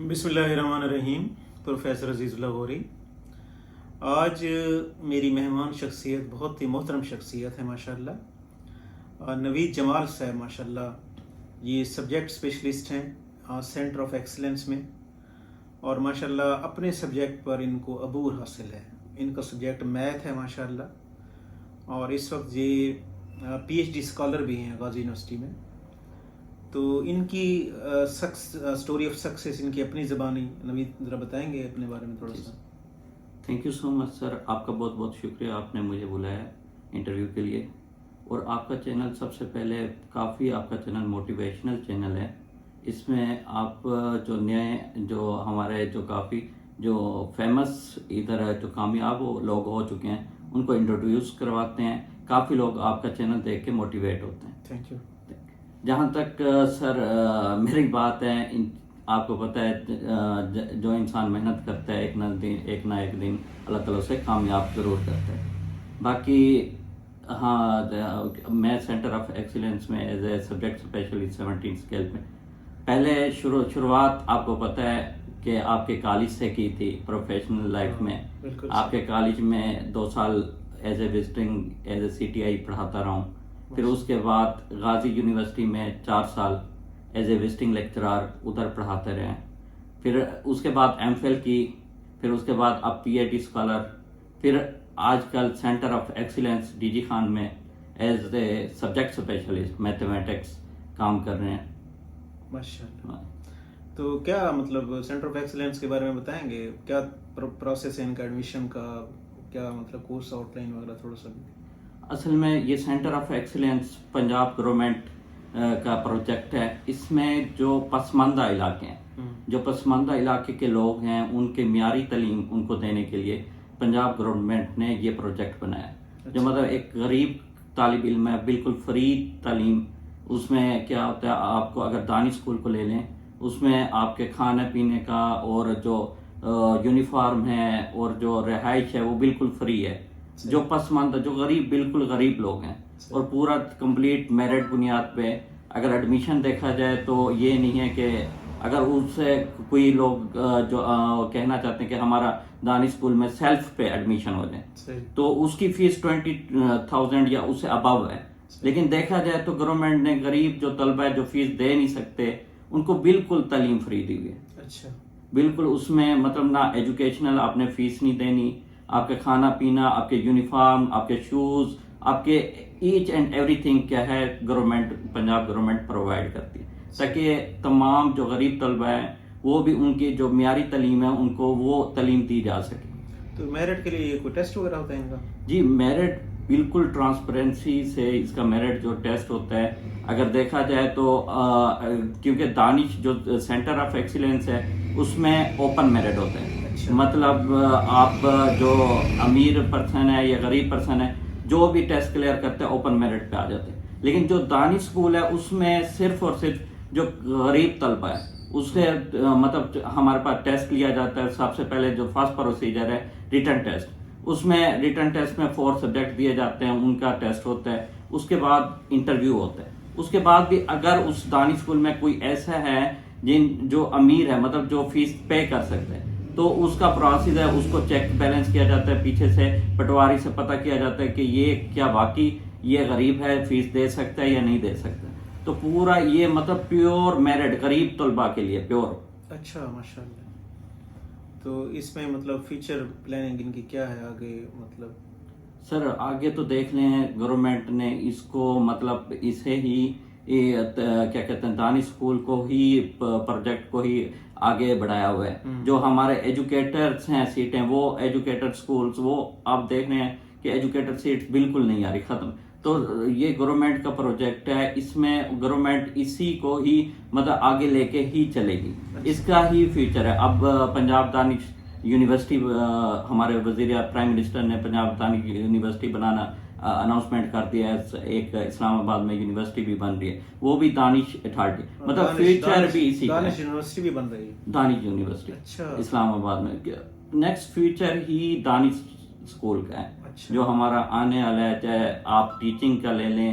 بسم اللہ الرحمن الرحیم. پروفیسر عزیز اللہ غوری. آج میری مہمان شخصیت بہت ہی محترم شخصیت ہے ماشاءاللہ. نوید جمال صاحب ماشاءاللہ یہ سبجیکٹ اسپیشلسٹ ہیں سینٹر آف ایکسلنس میں، اور ماشاءاللہ اپنے سبجیکٹ پر ان کو عبور حاصل ہے. ان کا سبجیکٹ میتھ ہے ماشاءاللہ، اور اس وقت یہ پی ایچ ڈی اسکالر بھی ہیں غازی یونیورسٹی میں. تو ان کی اسٹوری آف سکسیس ان کی اپنی زبانی نوید ذرا بتائیں گے اپنے بارے میں تھوڑا سا؟ تھینک یو سو مچ سر، آپ کا بہت بہت شکریہ، آپ نے مجھے بلایا انٹرویو کے لیے. اور آپ کا چینل سب سے پہلے کافی آپ کا چینل موٹیویشنل چینل ہے. اس میں آپ جو نئے جو ہمارے جو کافی جو فیمس ادھر جو کامیاب لوگ ہو چکے ہیں ان کو انٹروڈیوس کرواتے ہیں. کافی لوگ آپ کا چینل دیکھ کے موٹیویٹ ہوتے ہیں. Thank you. جہاں تک سر میری بات ہے، آپ کو پتہ ہے جو انسان محنت کرتا ہے ایک نہ ایک دن اللہ تعالیٰ سے کامیاب ضرور کرتا ہے. باقی ہاں، میں سینٹر آف ایکسیلنس میں as a subject specialist 17 scale میں پہلے شروعات آپ کو پتہ ہے کہ آپ کے کالج سے کی تھی. پروفیشنل لائف میں آپ کے کالج میں 2 سال as a visiting as a CTI پڑھاتا رہا ہوں. پھر اس کے بعد غازی یونیورسٹی میں 4 سال ایز اے وزٹنگ لیکچرار ادھر پڑھاتے رہے. پھر اس کے بعد MPhil کی، پھر اس کے بعد اب PhD اسکالر، پھر آج کل centre of excellence DG Khan میں as a subject specialist mathematics کام کر رہے ہیں. ماشاءاللہ. تو کیا مطلب سینٹر آف ایکسیلنس کے بارے میں بتائیں گے؟ کیا پروسیس ہے ان کا ایڈمیشن کا؟ کیا مطلب کورس آؤٹ لائن وغیرہ تھوڑا سا بھی؟ اصل میں یہ centre of excellence Punjab government کا پروجیکٹ ہے. اس میں جو پسماندہ علاقے ہیں، جو پسماندہ علاقے کے لوگ ہیں، ان کے معیاری تعلیم ان کو دینے کے لیے پنجاب گورنمنٹ نے یہ پروجیکٹ بنایا. جو مطلب ایک غریب طالب علم ہے، بالکل فری تعلیم. اس میں کیا ہوتا ہے، آپ کو اگر دانی اسکول کو لے لیں، اس میں آپ کے کھانے پینے کا اور جو یونیفارم ہے اور جو رہائش ہے وہ بالکل فری ہے. جو پسماندہ جو بالکل غریب لوگ ہیں، اور پورا کمپلیٹ میرٹ بنیاد پہ اگر ایڈمیشن دیکھا جائے تو یہ نہیں ہے کہ اگر اس سے کوئی لوگ جو کہنا چاہتے ہیں کہ ہمارا دانی اسکول میں سیلف پہ ایڈمیشن ہو جائے تو اس کی فیس 20,000 یا اس سے ابو ہے. لیکن دیکھا جائے تو گورنمنٹ نے غریب جو طلبہ ہے جو فیس دے نہیں سکتے ان کو بالکل تعلیم فری دی ہوئی ہے. اچھا. بالکل اس میں مطلب نہ ایجوکیشنل آپ نے فیس نہیں دینی، آپ کے کھانا پینا، آپ کے یونیفارم، آپ کے شوز، آپ کے ایچ اینڈ ایوری تھنگ کیا ہے گورنمنٹ پنجاب گورنمنٹ پرووائڈ کرتی ہے، تاکہ تمام جو غریب طلبہ ہیں وہ بھی ان کی جو معیاری تعلیم ہے ان کو وہ تعلیم دی جا سکے. تو میرٹ کے لیے کوئی ٹیسٹ وغیرہ ہوتا ہے ان کا؟ جی، میرٹ بالکل ٹرانسپیرنسی سے اس کا میرٹ جو ٹیسٹ ہوتا ہے اگر دیکھا جائے تو کیونکہ دانش جو سینٹر آف ایکسیلنس ہے اس میں اوپن میرٹ ہوتا ہے. مطلب آپ جو امیر پرسن ہے یا غریب پرسن ہے جو بھی ٹیسٹ کلیئر کرتے ہیں اوپن میرٹ پہ آ جاتے ہیں. لیکن جو دانش اسکول ہے اس میں صرف اور صرف جو غریب طلبہ ہے اس سے مطلب ہمارے پاس ٹیسٹ لیا جاتا ہے. سب سے پہلے جو فرسٹ پروسیجر ہے ریٹن ٹیسٹ، اس میں ریٹن ٹیسٹ میں 4 سبجیکٹ دیے جاتے ہیں، ان کا ٹیسٹ ہوتا ہے. اس کے بعد انٹرویو ہوتا ہے. اس کے بعد بھی اگر اس دانی اسکول میں کوئی ایسا ہے جو امیر ہے مطلب جو فیس پے کر سکتے ہیں تو اس کا پروسیس ہے، اس کو چیک بیلنس کیا جاتا ہے، پیچھے سے پٹواری سے پتہ کیا جاتا ہے کہ یہ کیا واقعی یہ غریب ہے، فیس دے سکتا ہے یا نہیں دے سکتا. تو پورا یہ مطلب پیور میرٹ غریب طلباء کے لیے پیور. اچھا ماشاءاللہ. تو اس میں مطلب فیوچر پلاننگ ان کی کیا ہے آگے؟ مطلب سر آگے تو دیکھ لیں گورنمنٹ نے اس کو مطلب اسے ہی کیا کہتے ہیں دانی اسکول کو ہی پروجیکٹ کو ہی آگے بڑھایا ہوا ہے. جو ہمارے ایجوکیٹرز ہیں سیٹیں وہ ایجوکیٹر اسکولز وہ آپ دیکھ رہے ہیں کہ ایجوکیٹر سیٹس بالکل نہیں آ رہی، ختم. تو یہ گورنمنٹ کا پروجیکٹ ہے، اس میں گورنمنٹ اسی کو ہی مطلب آگے لے کے ہی چلے گی، اس کا ہی فیوچر ہے. اب پنجاب دانش یونیورسٹی ہمارے وزیر پرائم منسٹر نے پنجاب دانش یونیورسٹی بنانا اناؤنسمنٹ کر دیا ہے. ایک اسلام آباد میں یونیورسٹی بھی بن رہی ہے، وہ بھی دانش اتھارٹی، مطلب فیوچر بھی اسی کا. دانش یونیورسٹی بھی بن رہی ہے، دانش یونیورسٹی اسلام آباد میں. Next future he Danish school کا ہے جو ہمارا آنے والا ہے. چاہے آپ ٹیچنگ کا لے لیں،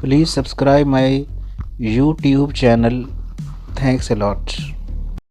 Please subscribe my YouTube channel. Thanks a lot.